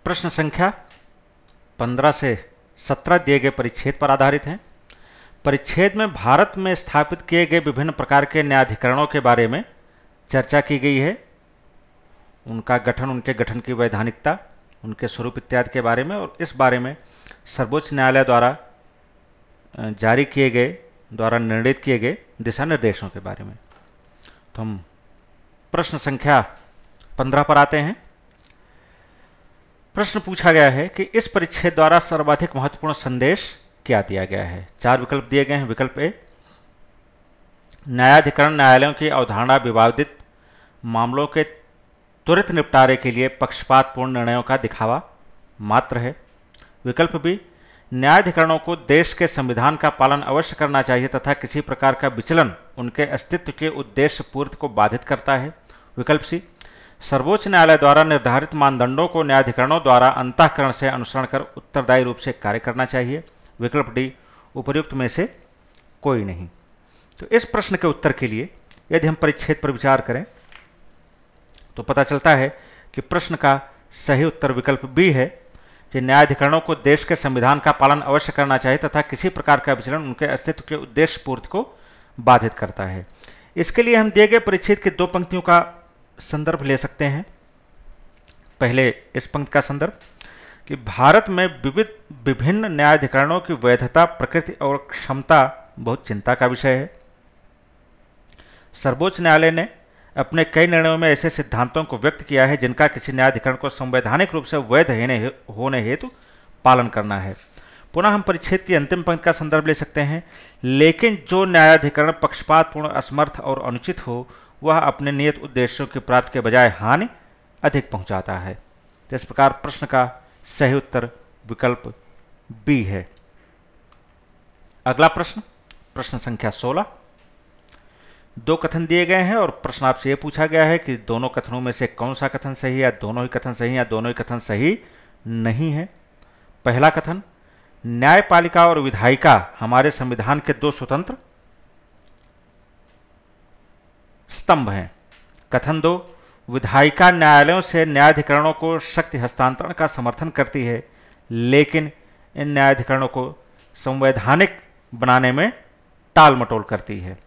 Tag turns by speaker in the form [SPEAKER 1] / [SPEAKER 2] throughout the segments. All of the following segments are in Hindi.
[SPEAKER 1] प्रश्न संख्या 15 से 17 दिए गए परिच्छेद पर आधारित हैं। परिच्छेद में भारत में स्थापित किए गए विभिन्न प्रकार के न्यायाधिकरणों के बारे में चर्चा की गई है, उनका गठन, उनके गठन की वैधानिकता, उनके स्वरूप इत्यादि के बारे में, और इस बारे में सर्वोच्च न्यायालय द्वारा जारी किए गए, द्वारा निर्णित किए गए दिशा निर्देशों के बारे में। तो हम प्रश्न संख्या 15 पर आते हैं। प्रश्न पूछा गया है कि इस परिच्छेद द्वारा सर्वाधिक महत्वपूर्ण संदेश क्या दिया गया है। 4 विकल्प दिए गए हैं। विकल्प ए, न्यायाधिकरण न्यायालयों की अवधारणा विवादित मामलों के त्वरित निपटारे के लिए पक्षपातपूर्ण निर्णयों का दिखावा मात्र है। विकल्प बी, न्यायाधिकरणों को देश के संविधान का पालन अवश्य करना चाहिए तथा किसी प्रकार का विचलन उनके अस्तित्व के उद्देश्य पूर्ति को बाधित करता है। विकल्प सी, सर्वोच्च न्यायालय द्वारा निर्धारित मानदंडों को न्यायाधिकरणों द्वारा अंतःकरण से अनुसरण कर उत्तरदायी रूप से कार्य करना चाहिए। विकल्प डी, उपर्युक्त में से कोई नहीं। तो इस प्रश्न के उत्तर के लिए यदि हम परिच्छेद पर विचार करें तो पता चलता है कि प्रश्न का सही उत्तर विकल्प बी है कि न्यायाधिकरणों को देश के संविधान का पालन अवश्य करना चाहिए तथा किसी प्रकार का विचलन उनके अस्तित्व के उद्देश्य पूर्ति को बाधित करता है। इसके लिए हम दिए गए परिच्छेद की 2 पंक्तियों का संदर्भ ले सकते हैं। पहले इस पंक्ति का संदर्भ कि भारत में विभिन्न न्यायाधिकरणों की वैधता, प्रकृति और क्षमता बहुत चिंता का विषय है। सर्वोच्च न्यायालय ने अपने कई निर्णयों में ऐसे सिद्धांतों को व्यक्त किया है जिनका किसी न्यायाधिकरण को संवैधानिक रूप से वैध होने हेतु पालन करना है। पुनः हम परिच्छेद की अंतिम पंक्ति का संदर्भ ले सकते हैं, लेकिन जो न्यायाधिकरण पक्षपातपूर्ण, असमर्थ और अनुचित हो वह अपने नियत उद्देश्यों की प्राप्ति के बजाय हानि अधिक पहुंचाता है। तो इस प्रकार प्रश्न का सही उत्तर विकल्प बी है। अगला प्रश्न, प्रश्न संख्या 16। 2 कथन दिए गए हैं और प्रश्न आपसे यह पूछा गया है कि दोनों कथनों में से कौन सा कथन सही है, या दोनों ही कथन सही, या दोनों ही कथन सही नहीं है। पहला कथन, न्यायपालिका और विधायिका हमारे संविधान के 2 स्वतंत्र स्तंभ हैं। कथन 2, विधायिका न्यायालयों से न्यायाधिकरणों को शक्ति हस्तांतरण का समर्थन करती है, लेकिन इन न्यायाधिकरणों को संवैधानिक बनाने में टाल मटोल करती है।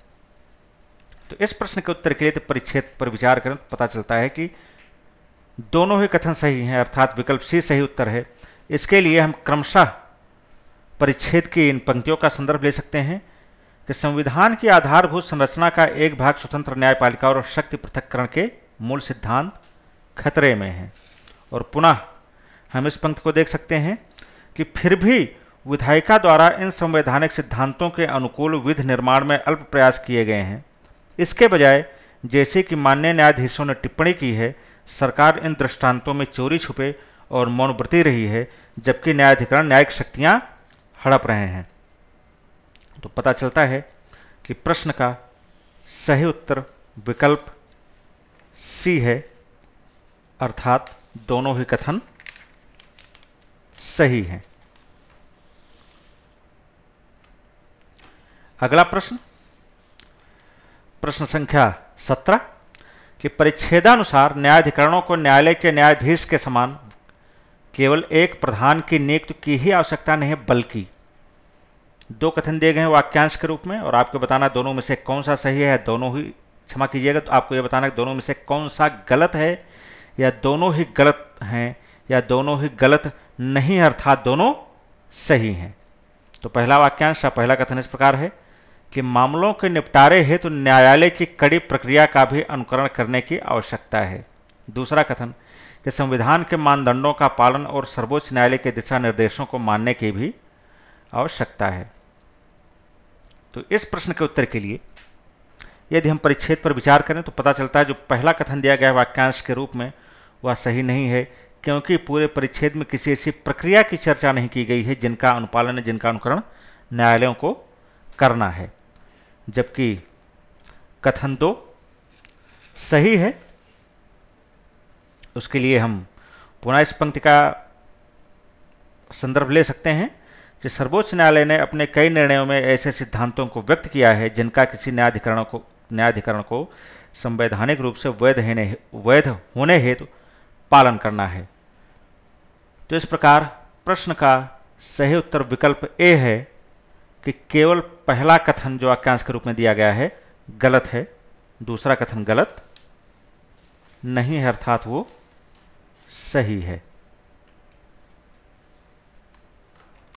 [SPEAKER 1] तो इस प्रश्न के उत्तर के लिए परिच्छेद पर विचार करें तो पता चलता है कि दोनों ही कथन सही हैं, अर्थात विकल्प सी सही उत्तर है। इसके लिए हम क्रमशः परिच्छेद की इन पंक्तियों का संदर्भ ले सकते हैं कि संविधान की आधारभूत संरचना का एक भाग स्वतंत्र न्यायपालिका और शक्ति पृथक्करण के मूल सिद्धांत खतरे में है। और पुनः हम इस पंक्ति को देख सकते हैं कि फिर भी विधायिका द्वारा इन संवैधानिक सिद्धांतों के अनुकूल विधि निर्माण में अल्प प्रयास किए गए हैं। इसके बजाय, जैसे कि माननीय न्यायाधीशों ने टिप्पणी की है, सरकार इन दृष्टांतों में चोरी छुपे और मौनव्रती रही है, जबकि न्यायाधिकरण न्यायिक शक्तियां हड़प रहे हैं। तो पता चलता है कि प्रश्न का सही उत्तर विकल्प सी है, अर्थात दोनों ही कथन सही हैं। अगला प्रश्न, प्रश्न संख्या 17 कि परिच्छेदानुसार न्यायाधिकरणों को न्यायालय के न्यायाधीश के समान केवल एक प्रधान की नियुक्ति की ही आवश्यकता नहीं है, बल्कि 2 कथन दिए गए हैं वाक्यांश के रूप में, और आपको बताना दोनों में से कौन सा सही है, दोनों ही, क्षमा कीजिएगा, तो आपको यह बताना कि दोनों में से कौन सा गलत है, या दोनों ही गलत हैं, या दोनों ही गलत नहीं, अर्थात दोनों सही हैं। तो पहला वाक्यांश या पहला कथन इस प्रकार है कि मामलों के निपटारे हेतु न्यायालय की कड़ी प्रक्रिया का भी अनुकरण करने की आवश्यकता है। दूसरा कथन कि संविधान के मानदंडों का पालन और सर्वोच्च न्यायालय के दिशा निर्देशों को मानने की भी आवश्यकता है। तो इस प्रश्न के उत्तर के लिए यदि हम परिच्छेद पर विचार करें तो पता चलता है जो पहला कथन दिया गया वाक्यांश के रूप में वह सही नहीं है, क्योंकि पूरे परिच्छेद में किसी ऐसी प्रक्रिया की चर्चा नहीं की गई है जिनका अनुपालन, जिनका अनुकरण न्यायालयों को करना है। जबकि कथन 2 सही है। उसके लिए हम पुनः इस पंक्ति का संदर्भ ले सकते हैं कि सर्वोच्च न्यायालय ने अपने कई निर्णयों में ऐसे सिद्धांतों को व्यक्त किया है जिनका किसी न्यायाधिकरण को संवैधानिक रूप से वैध होने हेतु पालन करना है। तो इस प्रकार प्रश्न का सही उत्तर विकल्प ए है कि केवल पहला कथन जो वाक्यांश के रूप में दिया गया है गलत है, दूसरा कथन गलत नहीं है, अर्थात वो सही है।